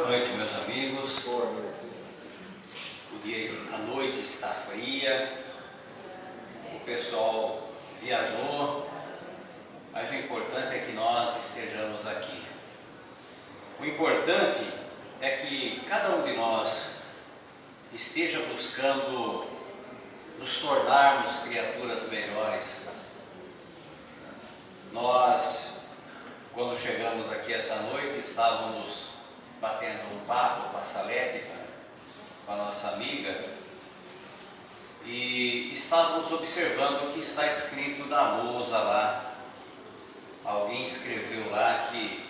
noite, meus amigos. Boa noite. O dia, a noite está fria, o pessoal viajou, mas o importante é que nós estejamos aqui. O importante é que cada um de nós esteja buscando nos tornarmos criaturas melhores. Nós, quando chegamos aqui essa noite, estávamos batendo um papo, passalete com a nossa amiga, e estávamos observando o que está escrito na lousa lá. Alguém escreveu lá que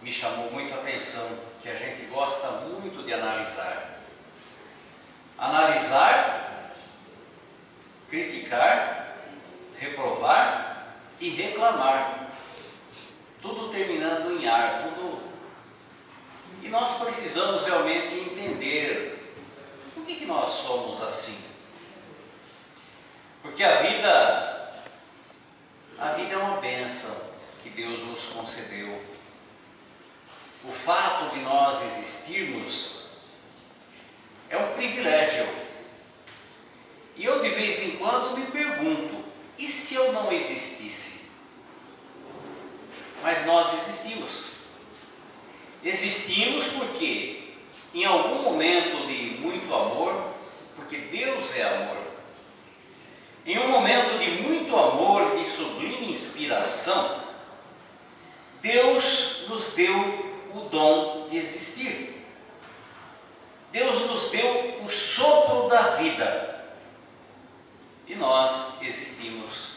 me chamou muito a atenção, que a gente gosta muito de analisar. Analisar, criticar, reprovar e reclamar. Tudo terminando em ar, tudo. E nós precisamos realmente entender por que nós somos assim. Porque a vida é uma bênção que Deus nos concedeu. O fato de nós existirmos é um privilégio. E eu de vez em quando me pergunto, e se eu não existisse? Mas nós existimos. Existimos porque em algum momento de muito amor, porque Deus é amor, em um momento de muito amor e sublime inspiração, Deus nos deu o dom de existir. Deus nos deu o sopro da vida e nós existimos.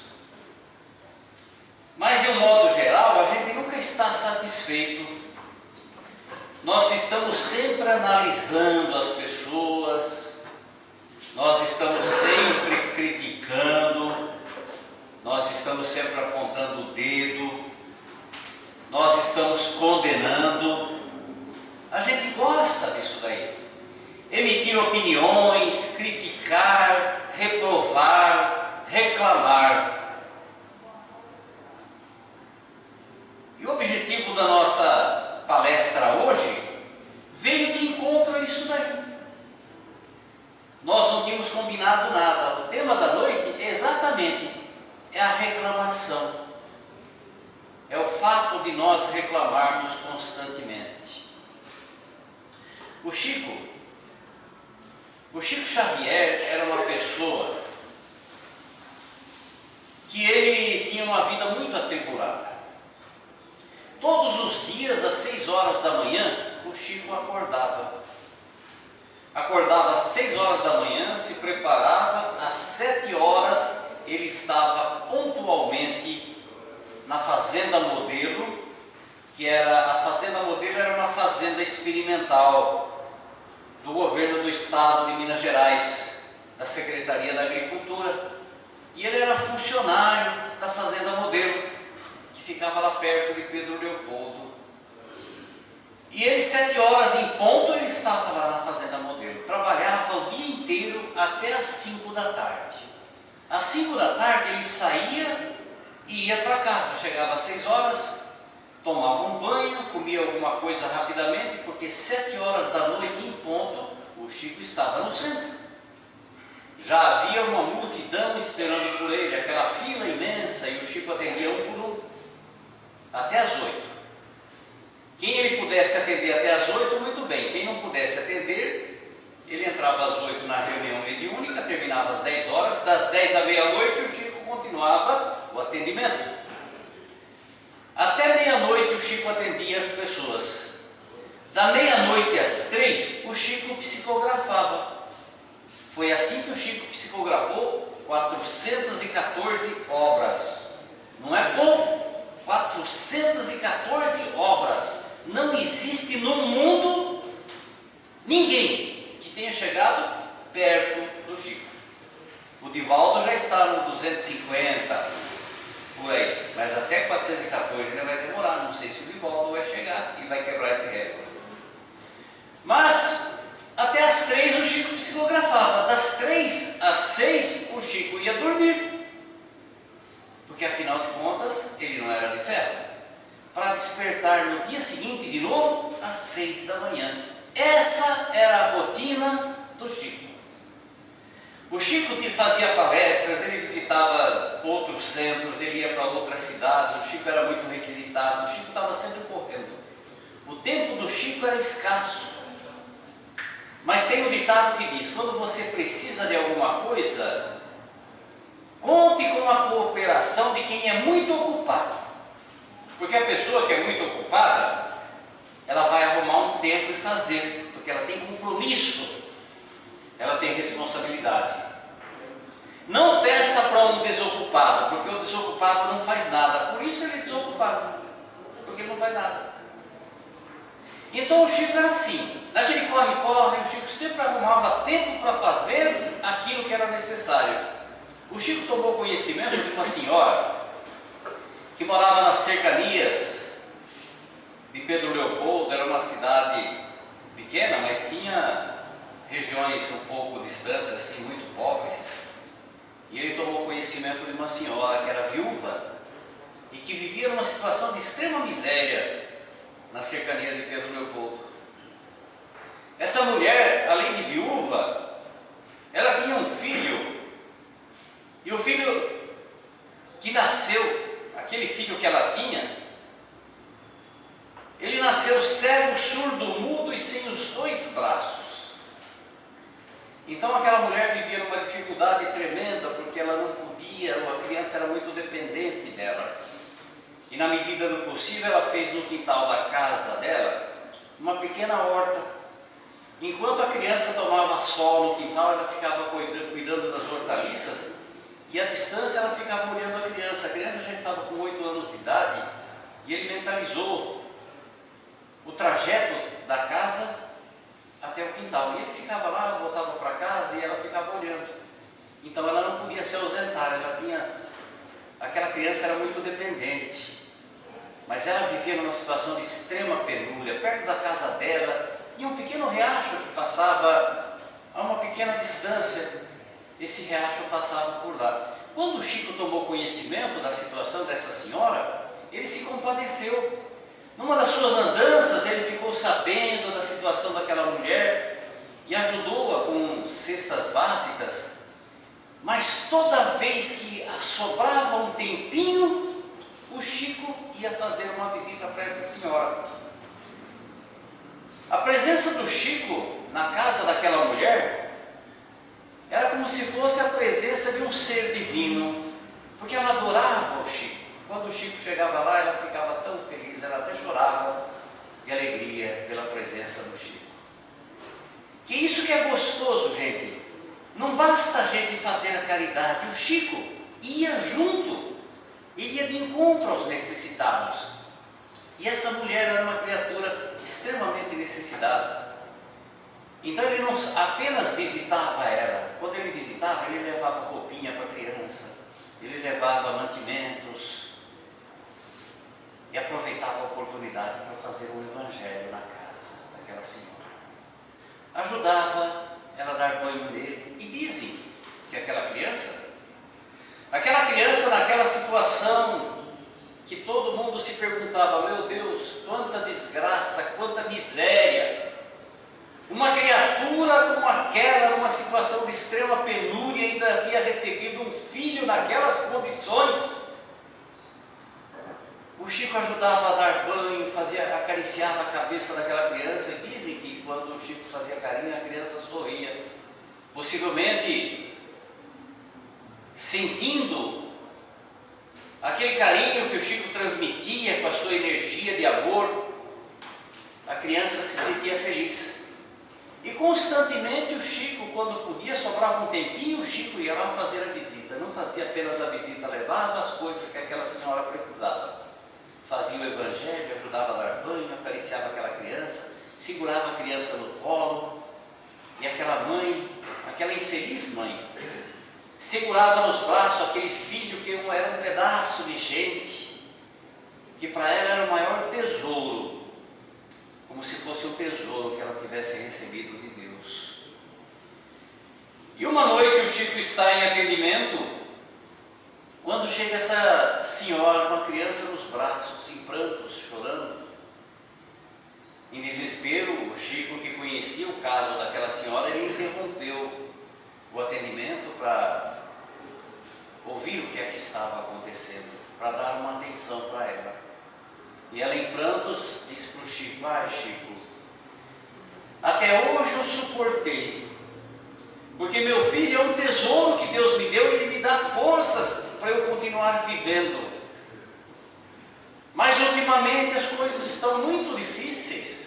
Mas de um modo geral, a gente nunca está satisfeito. Nós estamos sempre analisando as pessoas, nós estamos sempre criticando, nós estamos sempre apontando o dedo, nós estamos condenando. A gente gosta disso daí. Emitir opiniões, criticar, reprovar, reclamar. E o objetivo da nossa palestra hoje veio de encontro a isso daí. Nós não tínhamos combinado nada. O tema da noite é a reclamação. É o fato de nós reclamarmos constantemente. O Chico Xavier era uma pessoa que ele tinha uma vida muito atribulada. Todos os dias, às 6 horas da manhã, o Chico acordava. Acordava às 6 horas da manhã, se preparava, às 7 horas ele estava pontualmente na Fazenda Modelo, a Fazenda Modelo era uma fazenda experimental do governo do estado de Minas Gerais, da Secretaria da Agricultura. E ele era funcionário da Fazenda Modelo, ficava lá perto de Pedro Leopoldo. E ele, 7 horas em ponto, ele estava lá na Fazenda Modelo. Trabalhava o dia inteiro até às 5 da tarde. Às 5 da tarde ele saía e ia para casa. Chegava às 6 horas, tomava um banho, comia alguma coisa rapidamente, porque 7 horas da noite em ponto, o Chico estava no centro. Já havia uma multidão esperando por ele, aquela fila imensa, e o Chico atendia um por um. Até às 8. Quem ele pudesse atender até às 8, muito bem. Quem não pudesse atender, ele entrava às 8 na reunião mediúnica, terminava às 10 horas, das 10 à meia-noite o Chico continuava o atendimento. Até meia-noite o Chico atendia as pessoas. Da meia-noite às 3, o Chico psicografava. Foi assim que o Chico psicografou 414 obras. Não é pouco? 414 obras. Não existe no mundo ninguém que tenha chegado perto do Chico. O Divaldo já está no 250, por aí. Mas até 414 ainda vai demorar. Não sei se o Divaldo vai chegar e vai quebrar esse recorde. Mas até às 3 o Chico psicografava. Das 3 às 6 o Chico ia dormir. Porque afinal de contas ele não era de ferro. para despertar no dia seguinte de novo às 6 da manhã. Essa era a rotina do Chico. O Chico que fazia palestras, ele visitava outros centros, ele ia para outras cidades, o Chico era muito requisitado, o Chico estava sempre correndo. O tempo do Chico era escasso. Mas tem um ditado que diz: quando você precisa de alguma coisa, conte com a cooperação de quem é muito ocupado. Porque a pessoa que é muito ocupada, ela vai arrumar um tempo e fazer, porque ela tem compromisso, ela tem responsabilidade. Não peça para um desocupado, porque o desocupado não faz nada, por isso ele é desocupado, porque ele não faz nada. Então o Chico era assim, naquele corre-corre, o Chico sempre arrumava tempo para fazer aquilo que era necessário. O Chico tomou conhecimento de uma senhora que morava nas cercanias de Pedro Leopoldo, era uma cidade pequena, mas tinha regiões um pouco distantes, assim, muito pobres. E ele tomou conhecimento de uma senhora que era viúva e que vivia numa situação de extrema miséria nas cercanias de Pedro Leopoldo. Essa mulher, além de viúva, ela tinha um filho, e o filho que nasceu, aquele filho que ela tinha, ele nasceu cego, surdo, mudo e sem os 2 braços. Então aquela mulher vivia numa dificuldade tremenda, porque ela não podia, a criança era muito dependente dela. E na medida do possível ela fez no quintal da casa dela uma pequena horta. Enquanto a criança tomava sol no quintal, ela ficava cuidando das hortaliças, e à distância ela ficava olhando a criança. A criança já estava com 8 anos de idade, e ele mentalizou o trajeto da casa até o quintal. E ele ficava lá, voltava para casa e ela ficava olhando. Então ela não podia se ausentar, aquela criança era muito dependente. Mas ela vivia numa situação de extrema penúria. Perto da casa dela tinha um pequeno riacho que passava a uma pequena distância. Esse riacho passava por lá. Quando o Chico tomou conhecimento da situação dessa senhora, ele se compadeceu. Numa das suas andanças, ele ficou sabendo da situação daquela mulher e ajudou-a com cestas básicas. Mas toda vez que sobrava um tempinho, o Chico ia fazer uma visita para essa senhora. A presença do Chico na casa daquela mulher era como se fosse a presença de um ser divino, porque ela adorava o Chico. Quando o Chico chegava lá, ela ficava tão feliz, ela até chorava de alegria pela presença do Chico. Que isso que é gostoso, gente. Não basta a gente fazer a caridade. O Chico ia junto, ele ia de encontro aos necessitados. E essa mulher era uma criatura extremamente necessitada. Então ele não apenas visitava ela. Quando ele visitava, ele levava roupinha para a criança, ele levava mantimentos, e aproveitava a oportunidade para fazer um evangelho na casa daquela senhora. Ajudava ela a dar banho nele. E dizem que aquela criança naquela situação que todo mundo se perguntava: meu Deus, quanta desgraça, quanta miséria. Uma criatura como aquela, numa situação de extrema penúria, ainda havia recebido um filho naquelas condições. O Chico ajudava a dar banho, acariciava a cabeça daquela criança, e dizem que quando o Chico fazia carinho, a criança sorria, possivelmente sentindo aquele carinho que o Chico transmitia com a sua energia de amor. A criança se sentia feliz. E constantemente o Chico, quando podia, sobrava um tempinho, o Chico ia lá fazer a visita. Não fazia apenas a visita, levava as coisas que aquela senhora precisava. Fazia o evangelho, ajudava a dar banho, acariciava aquela criança, segurava a criança no colo, e aquela mãe, aquela infeliz mãe, segurava nos braços aquele filho que era um pedaço de gente, que para ela era o maior tesouro, como se fosse um tesouro que ela tivesse recebido de Deus. E uma noite o Chico está em atendimento, Quando chega essa senhora com a criança nos braços, em prantos, chorando, em desespero, o Chico, que conhecia o caso daquela senhora, ele interrompeu o atendimento para ouvir o que é que estava acontecendo, para dar uma atenção para ela. E ela, em prantos, disse para o Chico: ai, Chico, até hoje eu suportei, porque meu filho é um tesouro que Deus me deu e Ele me dá forças para eu continuar vivendo. Mas ultimamente as coisas estão muito difíceis.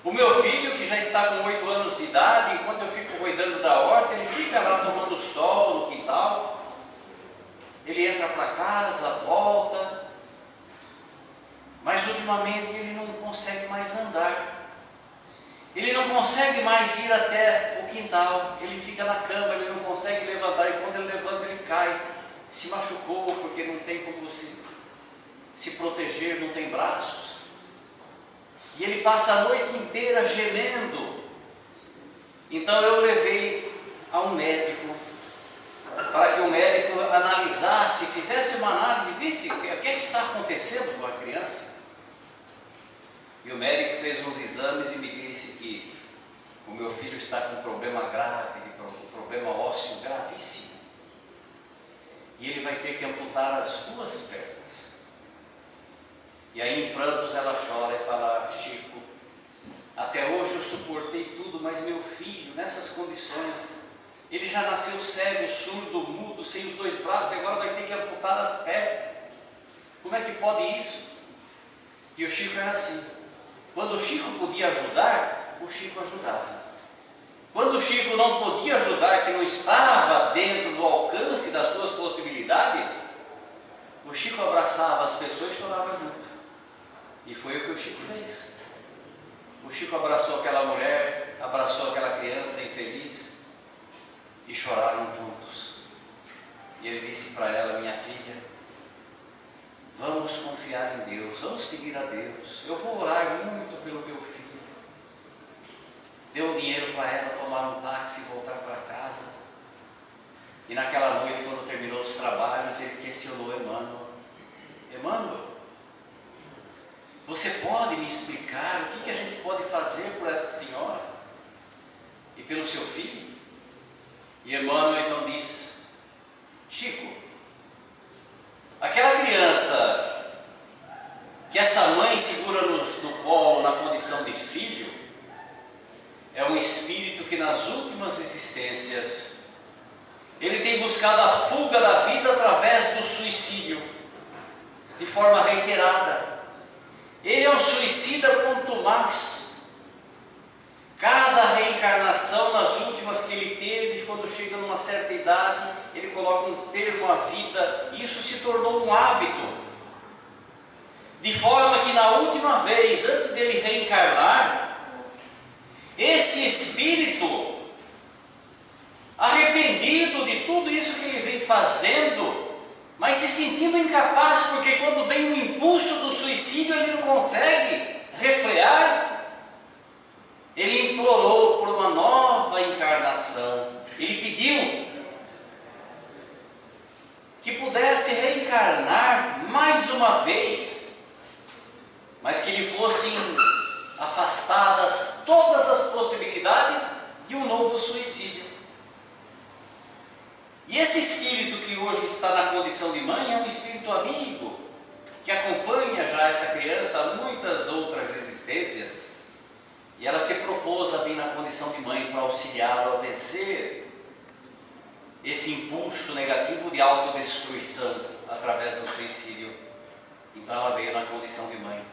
O meu filho, que já está com 8 anos de idade, enquanto eu fico cuidando da horta, ele fica lá tomando sol no quintal. Ele entra para casa, volta. Mas ultimamente ele não consegue mais andar. Ele não consegue mais ir até o quintal. Ele fica na cama, ele não consegue levantar. E quando ele levanta, ele cai. Se machucou porque não tem como se proteger, não tem braços. E ele passa a noite inteira gemendo. Então eu levei a um médico, para que o médico analisasse, fizesse uma análise, visse o que é que está acontecendo com a criança. E o médico fez uns exames e me disse que o meu filho está com um problema grave, um problema ósseo gravíssimo. E ele vai ter que amputar as 2 pernas. E aí, em prantos, ela chora e fala: Chico, até hoje eu suportei tudo, mas meu filho, nessas condições, ele já nasceu cego, surdo, mudo, sem os 2 braços, e agora vai ter que amputar as pernas. Como é que pode isso? E o Chico era assim. Quando o Chico podia ajudar, o Chico ajudava. Quando o Chico não podia ajudar, que não estava dentro do alcance das suas possibilidades, o Chico abraçava as pessoas e chorava junto. E foi o que o Chico fez. O Chico abraçou aquela mulher, abraçou aquela criança infeliz e choraram juntos. E ele disse para ela: minha filha, vamos confiar em Deus, vamos pedir a Deus. Eu vou orar muito pelo teu filho. Deu dinheiro para ela tomar um táxi e voltar para casa. E naquela noite, quando terminou os trabalhos, ele questionou Emmanuel: Emmanuel, você pode me explicar o que a gente pode fazer por essa senhora e pelo seu filho? E Emmanuel então diz: Chico, aquela criança que essa mãe segura no colo na condição de filho, é um espírito que nas últimas existências ele tem buscado a fuga da vida através do suicídio, de forma reiterada. Ele é um suicida contumaz. Cada reencarnação, nas últimas que ele teve, quando chega numa certa idade, ele coloca um termo à vida, e isso se tornou um hábito. De forma que na última vez, antes dele reencarnar, esse espírito, arrependido de tudo isso que ele vem fazendo, mas se sentindo incapaz, porque quando vem o impulso do suicídio, ele não consegue refrear. Ele implorou por uma nova encarnação. Ele pediu que pudesse reencarnar mais uma vez, mas que lhe fossem afastadas todas as possibilidades de um novo suicídio. E esse espírito que hoje está na condição de mãe é um espírito amigo, que acompanha já essa criança há muitas outras existências, e ela se propôs a vir na condição de mãe para auxiliá-lo a vencer esse impulso negativo de autodestruição através do suicídio. Então ela veio na condição de mãe.